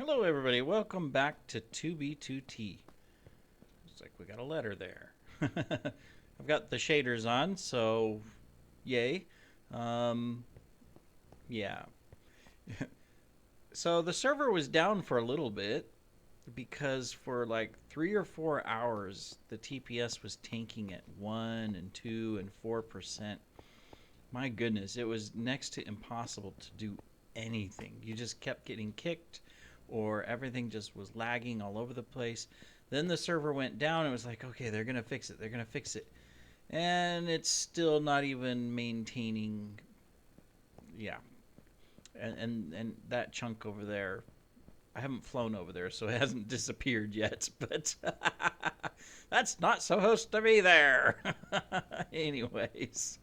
Hello, everybody. Welcome back to 2B2T. Looks like we got a letter there. I've got the shaders on, so yay. Um, yeah. So the server was down for a little bit because for like 3 or 4 hours, the TPS was tanking at 1 and 2 and 4%. My goodness, it was next to impossible to do anything. You just kept getting kicked, or everything just was lagging all over the place. Then the server went down. And it was like, okay, they're going to fix it. They're going to fix it. And it's still not even maintaining. Yeah. And that chunk over there, I haven't flown over there, so it hasn't disappeared yet. But that's not supposed to be there. Anyways,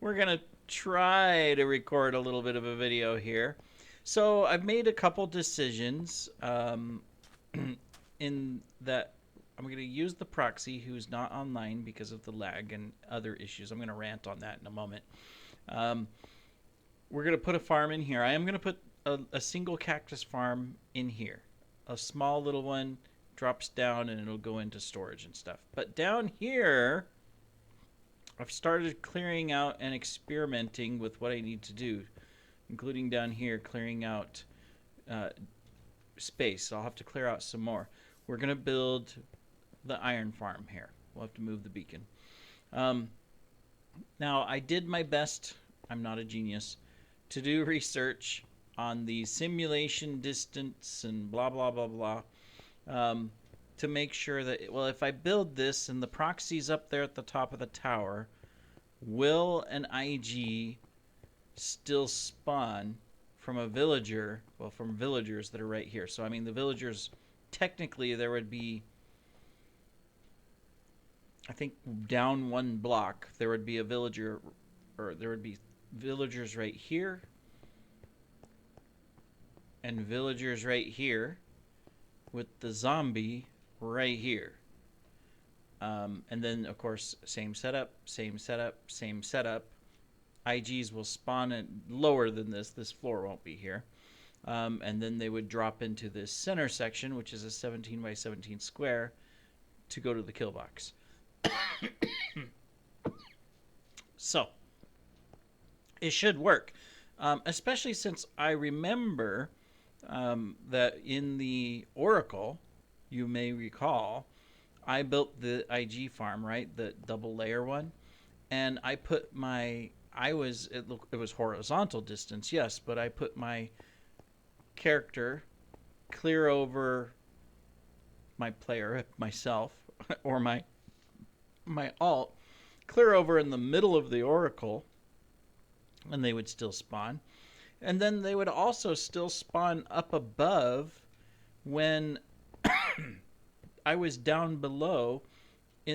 we're going to try to record a little bit of a video here. So I've made a couple decisions in that I'm going to use the proxy who's not online because of the lag and other issues. I'm going to rant on that in a moment. We're going to put a farm in here. I am going to put a single cactus farm in here. A small little one drops down and it'll go into storage and stuff. But down here, I've started clearing out and experimenting with what I need to do, including down here clearing out space. I'll have to clear out some more. We're going to build the iron farm here. We'll have to move the beacon. Now, I did my best, I'm not a genius, to do research on the simulation distance and blah, blah, blah, blah, to make sure that, well, if I build this and the proxy's up there at the top of the tower, will an IG still spawn from a villager, well, from villagers that are right here. So, I mean, the villagers, technically, there would be, I think, down one block, there would be a villager, or there would be villagers right here, and villagers right here, with the zombie right here. And then, of course, same setup, same setup, same setup. IGs will spawn at lower than this. This floor won't be here. And then they would drop into this center section, which is a 17 by 17 square, to go to the kill box. So, it should work. Especially since I remember that in the Oracle, you may recall, I built the IG farm, right? The double layer one. And I put my... it was horizontal distance, yes, but I put my character clear over my player, myself, or my alt, clear over in the middle of the Oracle, and they would still spawn. And then they would also still spawn up above when I was down below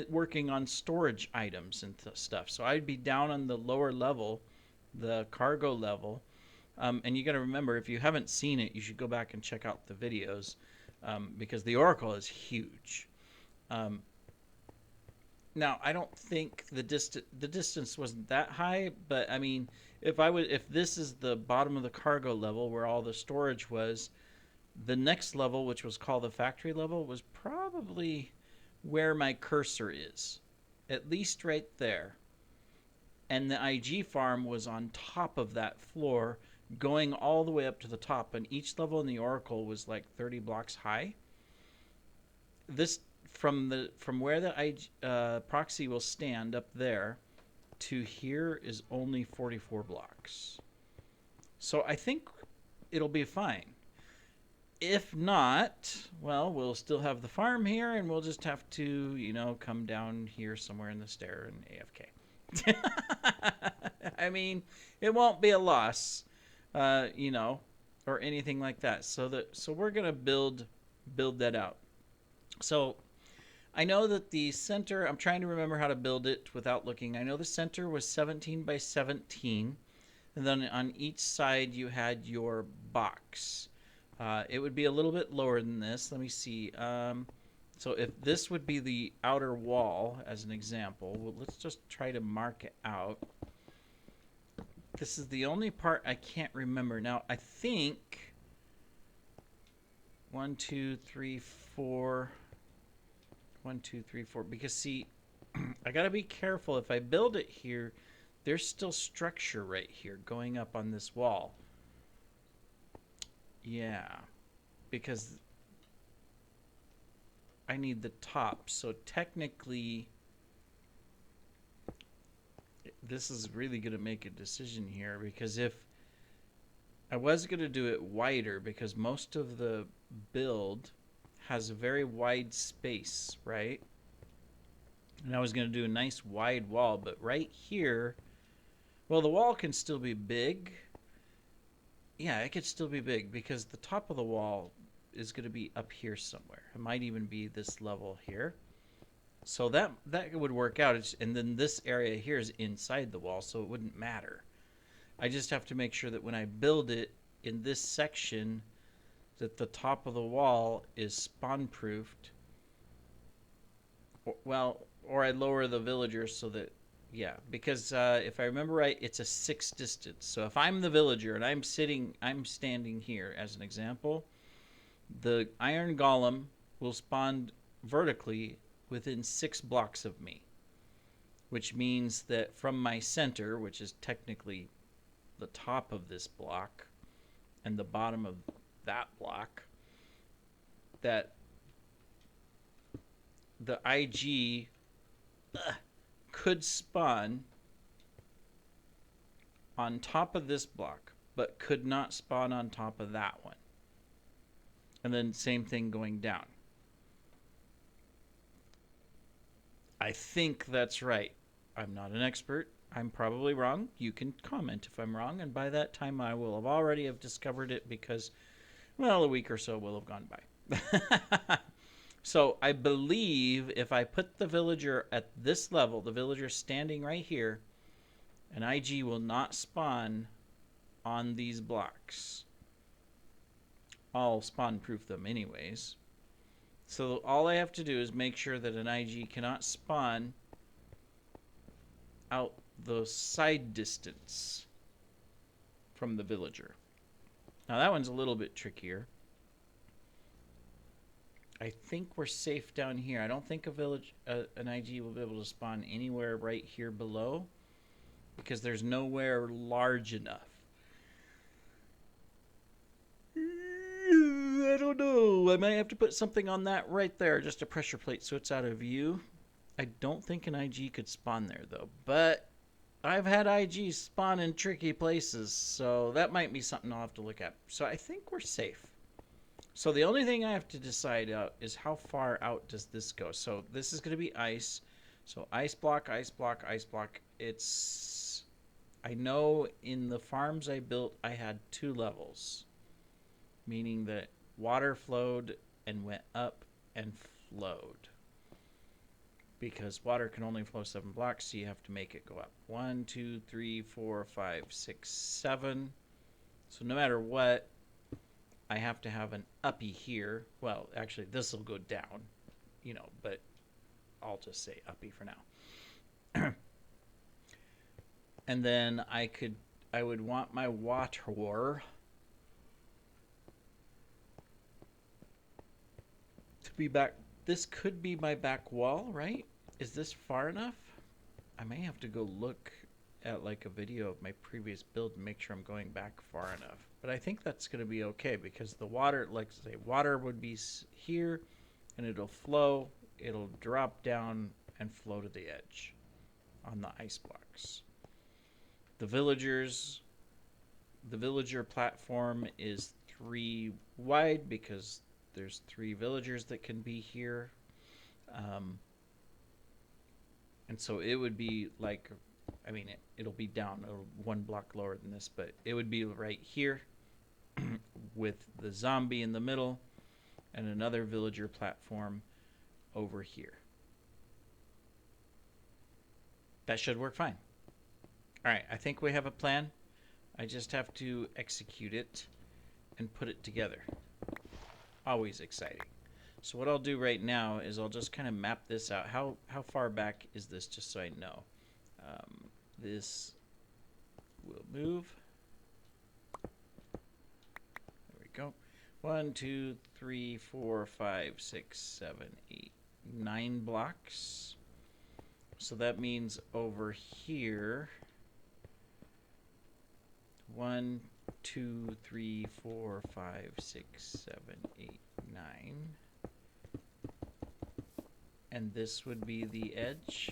working on storage items and stuff. So I'd be down on the lower level, the cargo level. And you got to remember, if you haven't seen it, you should go back and check out the videos, because the Oracle is huge. Now, I don't think the distance wasn't that high, but I mean, if this is the bottom of the cargo level where all the storage was, the next level, which was called the factory level, was probably where my cursor is, at least right there. And the IG farm was on top of that floor, going all the way up to the top, and each level in the Oracle was like 30 blocks high. This from where the proxy will stand up there to here is only 44 blocks. So I think it'll be fine. If not, well, we'll still have the farm here, and we'll just have to, come down here somewhere in the stair and AFK. I mean, it won't be a loss, or anything like that. So we're gonna build that out. So I know that the center, I'm trying to remember how to build it without looking. I know the center was 17 by 17, and then on each side you had your box. It would be a little bit lower than this. Let me see. So if this would be the outer wall, as an example, well, let's just try to mark it out. This is the only part I can't remember. Now, I think 1, 2, 3, 4. 1, 2, 3, 4. Because see, I gotta be careful. If I build it here, there's still structure right here going up on this wall. Yeah, because I need the top. So technically, this is really going to make a decision here, because if I was going to do it wider, because most of the build has a very wide space, right? And I was going to do a nice wide wall, but right here, well, the wall can still be big. Yeah, it could still be big, because the top of the wall is going to be up here somewhere. It might even be this level here. So that would work out. And then this area here is inside the wall, so it wouldn't matter. I just have to make sure that when I build it in this section, that the top of the wall is spawn-proofed. Well, or I lower the villagers so that, yeah, because if I remember right, it's a 6 distance. So if I'm the villager and I'm standing here as an example, the iron golem will spawn vertically within 6 blocks of me, which means that from my center, which is technically the top of this block and the bottom of that block, that the IG could spawn on top of this block, but could not spawn on top of that one. And then same thing going down. I think that's right. I'm not an expert. I'm probably wrong. You can comment if I'm wrong, and by that time I will have already have discovered it, because, well, a week or so will have gone by. So I believe if I put the villager at this level, the villager standing right here, an IG will not spawn on these blocks. I'll spawn proof them anyways. So all I have to do is make sure that an IG cannot spawn out the side distance from the villager. Now that one's a little bit trickier. I think we're safe down here. I don't think an IG will be able to spawn anywhere right here below, because there's nowhere large enough. I don't know. I might have to put something on that right there, just a pressure plate so it's out of view. I don't think an IG could spawn there though, but I've had IGs spawn in tricky places, so that might be something I'll have to look at. So I think we're safe. So the only thing I have to decide out is how far out does this go. So this is going to be ice. So ice block, ice block, ice block. It's, I know in the farms I built, I had 2 levels, meaning that water flowed and went up and flowed. Because water can only flow 7 blocks, so you have to make it go up. 1, 2, 3, 4, 5, 6, 7. So no matter what, I have to have an uppy here. Well, actually, this will go down, you know, but I'll just say uppy for now. And then I would want my water to be back. This could be my back wall, right? Is this far enough? I may have to go look at like a video of my previous build and make sure I'm going back far enough. But I think that's going to be okay, because the water, like say, water would be here and it'll flow, it'll drop down and flow to the edge on the ice blocks. The villager platform is 3 wide because there's 3 villagers that can be here. And so it would be like, I mean, it'll be down 1 block lower than this, but it would be right here with the zombie in the middle and another villager platform over here. That should work fine. All right, I think we have a plan. I just have to execute it and put it together. Always exciting. So what I'll do right now is I'll just kind of map this out. How far back is this, just so I know? This will move. There we go. 1, 2, 3, 4, 5, 6, 7, 8, 9 blocks. So that means over here, 1, 2, 3, 4, 5, 6, 7, 8, 9. And this would be the edge.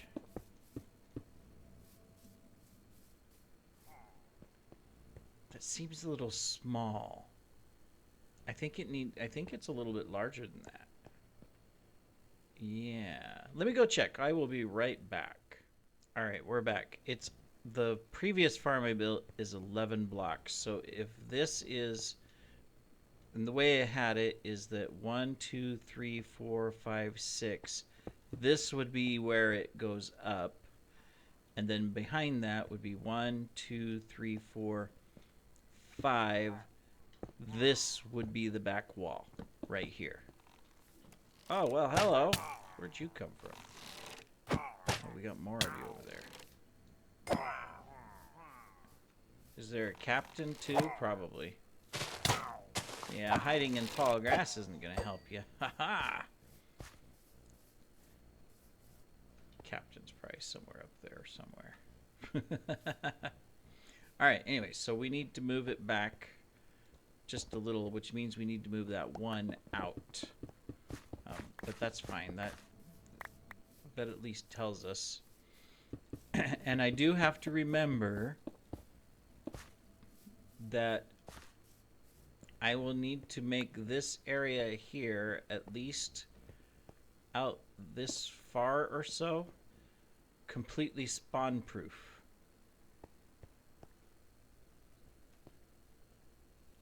That seems a little small. I think it's a little bit larger than that. Yeah. Let me go check. I will be right back. All right, we're back. It's the previous farm I built is 11 blocks. So if this is, and the way I had it is that 1, 2, 3, 4, 5, 6. This would be where it goes up. And then behind that would be 1, 2, 3, 4, 5. This would be the back wall right here. Oh, well, hello. Where'd you come from? Oh, we got more of you over there. Is there a captain too? Probably. Yeah, hiding in tall grass isn't going to help you. Ha-ha! Captain's probably somewhere up there somewhere. Alright, anyway, so we need to move it back just a little, which means we need to move that one out. But that's fine. That at least tells us. And I do have to remember that I will need to make this area here at least out this far or so completely spawn proof,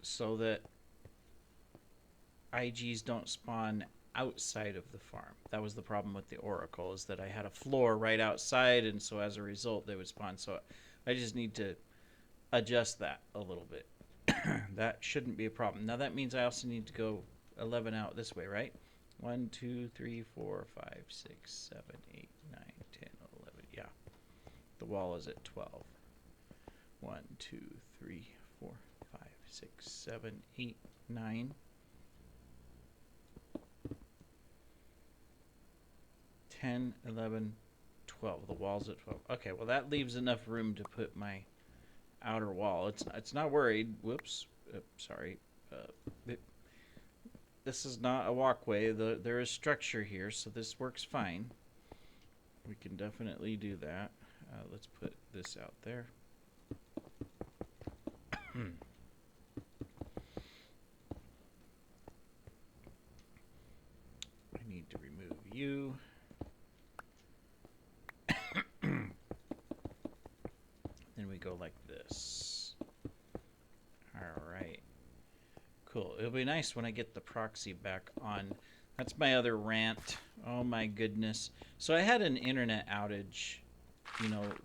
so that IGs don't spawn outside of the farm. That was the problem with the Oracle, is that I had a floor right outside, and so as a result they would spawn. So I just need to adjust that a little bit. That shouldn't be a problem. Now that means I also need to go 11 out this way, right? 1, 2, 3, 4, 5, 6, 7, 8, 9, 10, 11. Yeah. The wall is at 12. 1, 2, 3, 4, 5, 6, 7, 8, 9. 10, 11, 12. The wall's at 12. Okay, well that leaves enough room to put my outer wall. It's not worried. Whoops. Sorry. This is not a walkway. There is structure here, so this works fine. We can definitely do that. Let's put this out there. I need to remove you. Then we go like this. Alright. Cool. It'll be nice when I get the proxy back on. That's my other rant. Oh my goodness. So I had an internet outage,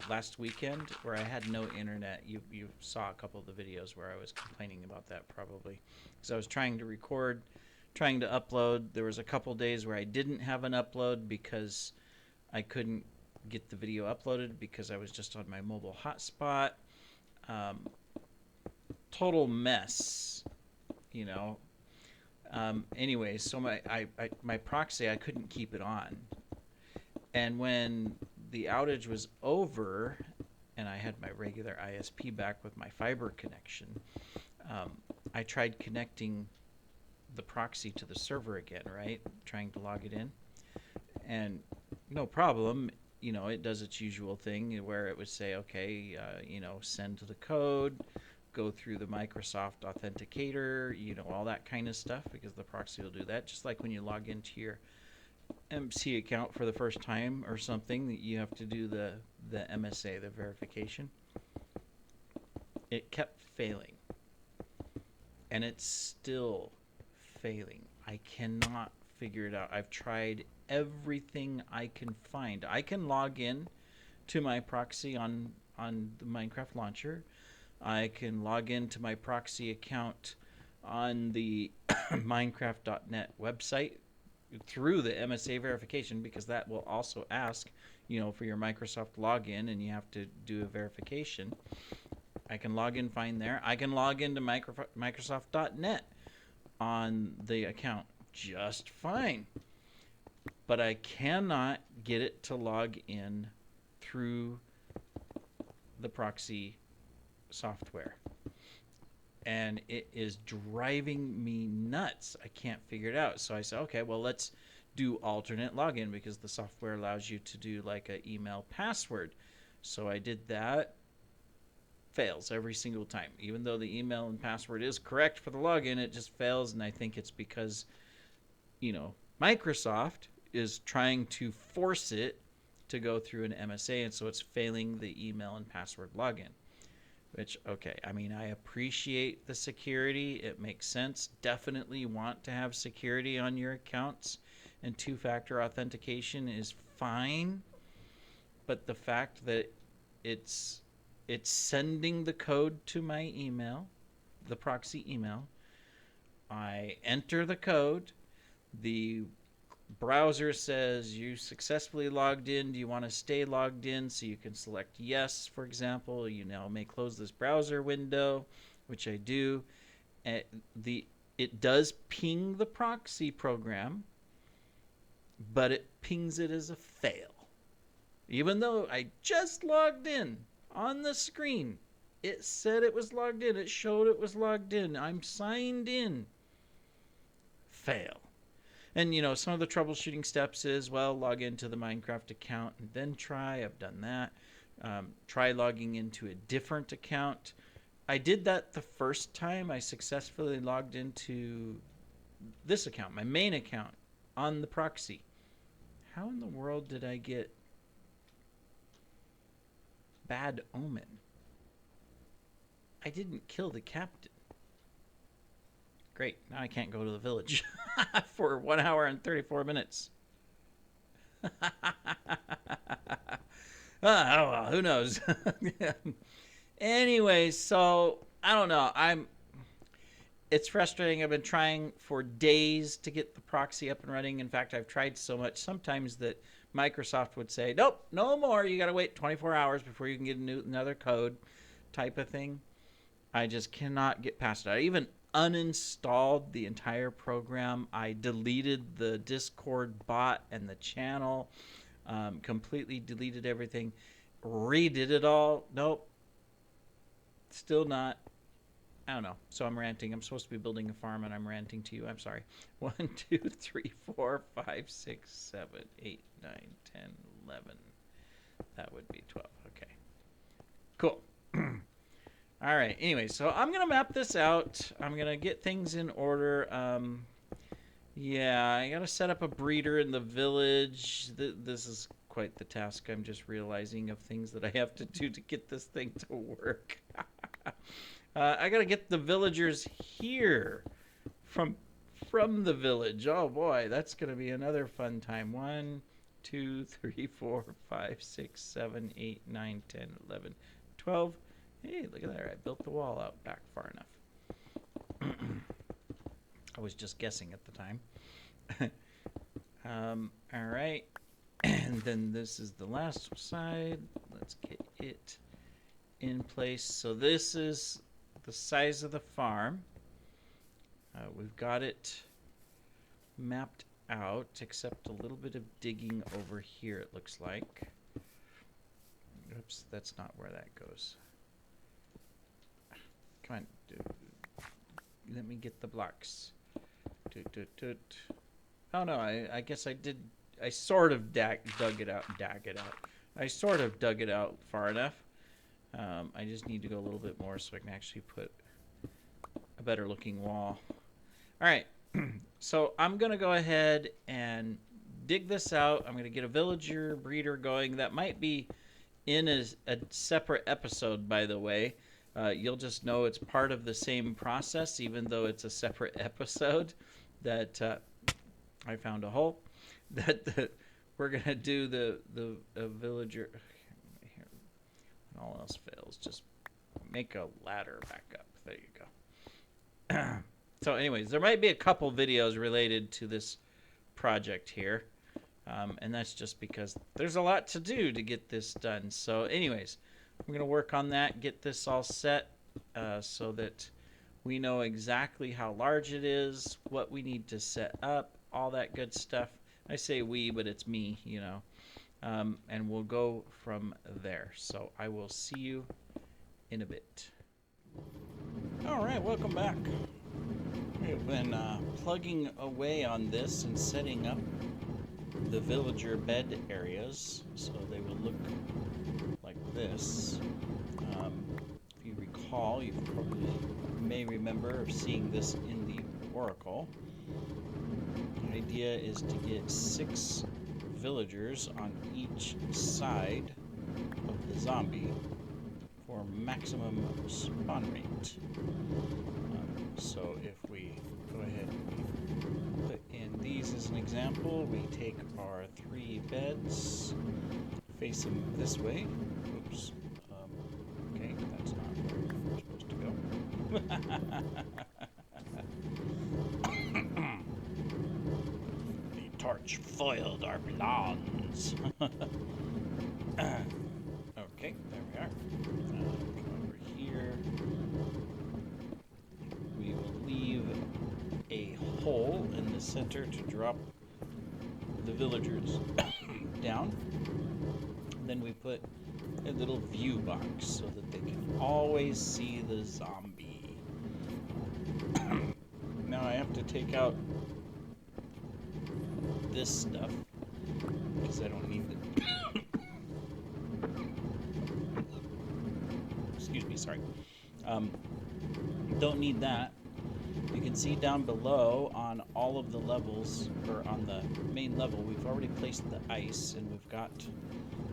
last weekend where I had no internet. You saw a couple of the videos where I was complaining about that probably. Because I was trying to record, trying to upload. There was a couple days where I didn't have an upload because I couldn't get the video uploaded because I was just on my mobile hotspot. Total mess, Anyway, so my proxy, I couldn't keep it on. And when the outage was over and I had my regular ISP back with my fiber connection, I tried connecting the proxy to the server again, right? Trying to log it in. And no problem. It does its usual thing where it would say, okay, send to the code, go through the Microsoft Authenticator, all that kind of stuff, because the proxy will do that. Just like when you log into your MC account for the first time or something, that you have to do the MSA, the verification. It kept failing. And it's still failing. I cannot figure it out. I've tried everything I can find. I can log in to my proxy on the Minecraft launcher. I can log into my proxy account on the Minecraft.net website through the MSA verification, because that will also ask, for your Microsoft login, and you have to do a verification. I can log in fine there. I can log into Microsoft.net. on the account just fine, but I cannot get it to log in through the Proxy software. And it is driving me nuts. I can't figure it out. So I said, okay, well, let's do alternate login, because the software allows you to do like an email password. So I did that. Fails every single time. Even though the email and password is correct for the login, it just fails. And I think it's because, Microsoft is trying to force it to go through an MSA, and so it's failing the email and password login. Which, okay, I mean, I appreciate the security. It makes sense. Definitely want to have security on your accounts, and two-factor authentication is fine. But the fact that it's sending the code to my email, the Proxy email, I enter the code, the browser says you successfully logged in. Do you want to stay logged in? So you can select yes, for example. You now may close this browser window, which I do. It does ping the Proxy program, but it pings it as a fail. Even though I just logged in on the screen, it said it was logged in. It showed it was logged in. I'm signed in. Fail. And, some of the troubleshooting steps is, well, log into the Minecraft account and then try. I've done that. Try logging into a different account. I did that the first time. I successfully logged into this account, my main account, on the Proxy. How in the world did I get Bad Omen? I didn't kill the captain. Great. Now I can't go to the village for 1 hour and 34 minutes. Well, who knows? Anyway, so I don't know. It's frustrating. I've been trying for days to get the Proxy up and running. In fact, I've tried so much sometimes that Microsoft would say, nope, no more. You got to wait 24 hours before you can get another code type of thing. I just cannot get past it. I even uninstalled the entire program. I deleted the Discord bot and the channel, completely deleted everything, redid it all. Nope, still not. I don't know. So I'm ranting. I'm supposed to be building a farm, and I'm ranting to you. I'm sorry. 1, 2, 3, 4, 5, 6, 7, 8, 9, 10, 11. That would be 12. Okay. Cool. All right. Anyway, so I'm going to map this out. I'm going to get things in order. Yeah, I got to set up a breeder in the village. This is quite the task. I'm just realizing of things that I have to do to get this thing to work. I got to get the villagers here from the village. Oh, boy, that's going to be another fun time. 1, 2, 3, 4, 5, 6, 7, 8, 9, 10, 11, 12. Hey, look at that. I built the wall out back far enough. I was just guessing at the time. All right. And then this is the last side. Let's get it in place. So this is the size of the farm. We've got it mapped out, except a little bit of digging over here, it looks like. Oops, that's not where that goes. Come on, let me get the blocks. Oh no, I guess I did. I sort of dug it out. I sort of dug it out far enough. I just need to go a little bit more so I can actually put a better looking wall. All right, so I'm gonna go ahead and dig this out. I'm gonna get a villager breeder going. That might be in a separate episode, by the way. You'll just know it's part of the same process, even though it's a separate episode. That I found a hole. That we're gonna do the villager. Here, when all else fails, just make a ladder back up. There you go. So, anyways, there might be a couple videos related to this project here, and that's just because there's a lot to do to get this done. So, anyways. I'm going to work on that, get this all set so that We know exactly how large it is, what we need to set up, all that good stuff. I say we, but it's me, you know. And we'll go from there. So I will see you in a bit. All right, welcome back. We've been plugging away on this and setting up the villager bed areas so they will look like this. If you recall, you probably may remember of seeing this in the Oracle. The idea is to get 6 villagers on each side of the zombie for maximum spawn rate. So if we go ahead and put in these as an example, we take our 3 beds, face them this way. Oops. Okay, that's not where we're supposed to go. The torch foiled our plans. Okay, there we are. Come over here. We will leave a hole in the center to drop the villagers down. Then we put a little view box so that they can always see the zombie. Now I have to take out this stuff because I don't need it. Excuse me, sorry. Don't need that. You can see down below on all of the levels, or on the main level, we've already placed the ice and we've got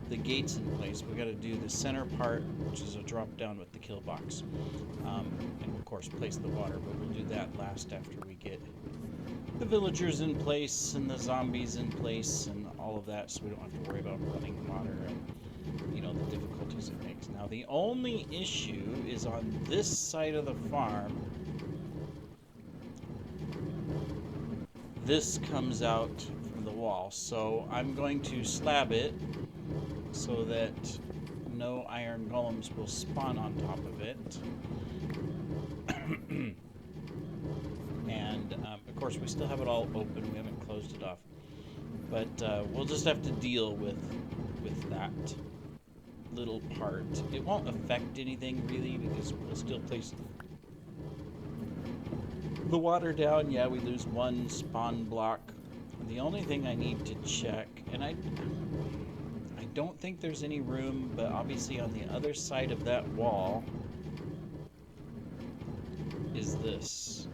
the gates in place. We've got to do the center part, which is a drop down with the kill box. And of course place the water, but we'll do that last after we get the villagers in place and the zombies in place and all of that, so we don't have to worry about running water and, you know, the difficulties it makes. Now the only issue is on this side of the farm. This comes out from the wall, so I'm going to slab it so that no iron golems will spawn on top of it. And of course we still have it all open, we haven't closed it off, but we'll just have to deal with that little part. It won't affect anything really because we'll still place the water down. Yeah, we lose 1 spawn block. The only thing I need to check, and I don't think there's any room, but obviously on the other side of that wall is this.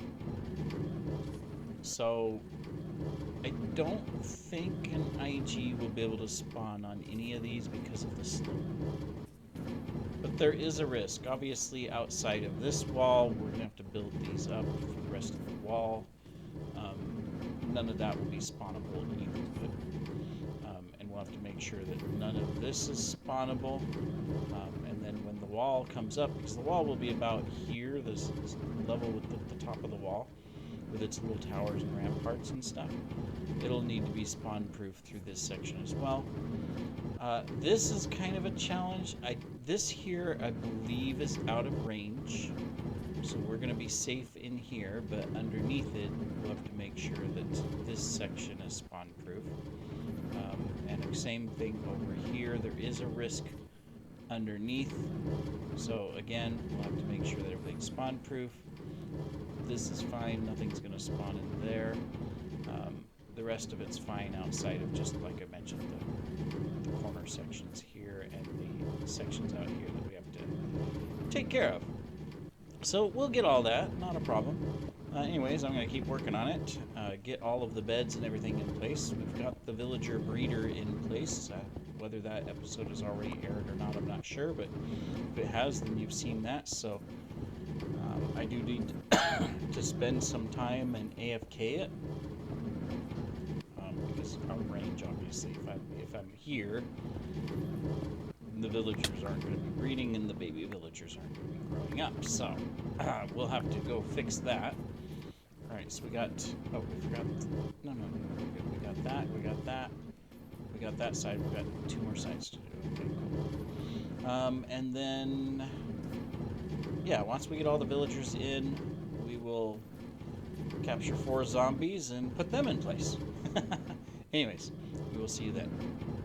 So I don't think an IG will be able to spawn on any of these because of the slope. But there is a risk. Obviously outside of this wall, we're going to have to build these up for the rest of the wall. None of that will be spawnable either. But, and we'll have to make sure that none of this is spawnable. And then when the wall comes up, because the wall will be about here, this level with the top of the wall, with its little towers and ramparts and stuff, it'll need to be spawn proof through this section as well. This is kind of a challenge. This here, I believe, is out of range, so we're going to be safe in here, but underneath it, we'll have to make sure that this section is spawn proof. And the same thing over here, there is a risk underneath, so again, we'll have to make sure that everything's spawn proof. This is fine, nothing's going to spawn in there. The rest of it's fine outside of, just like I mentioned, the corner sections here and the sections out here that we have to take care of. So we'll get all that, not a problem. Anyways, I'm going to keep working on it, get all of the beds and everything in place. We've got the villager breeder in place. Whether that episode has already aired or not, I'm not sure, but if it has, then you've seen that. So I do need to spend some time and AFK it, because out of range, obviously, if I'm here, the villagers aren't going to be breeding and the baby villagers aren't going to be growing up. So we'll have to go fix that. All right, so we got, oh, we forgot, no, we're good. We got that, we got that, we got that side, we've got 2 more sides to do. Okay, cool. And then, yeah, once we get all the villagers in, will capture 4 zombies and put them in place. Anyways, we will see you then.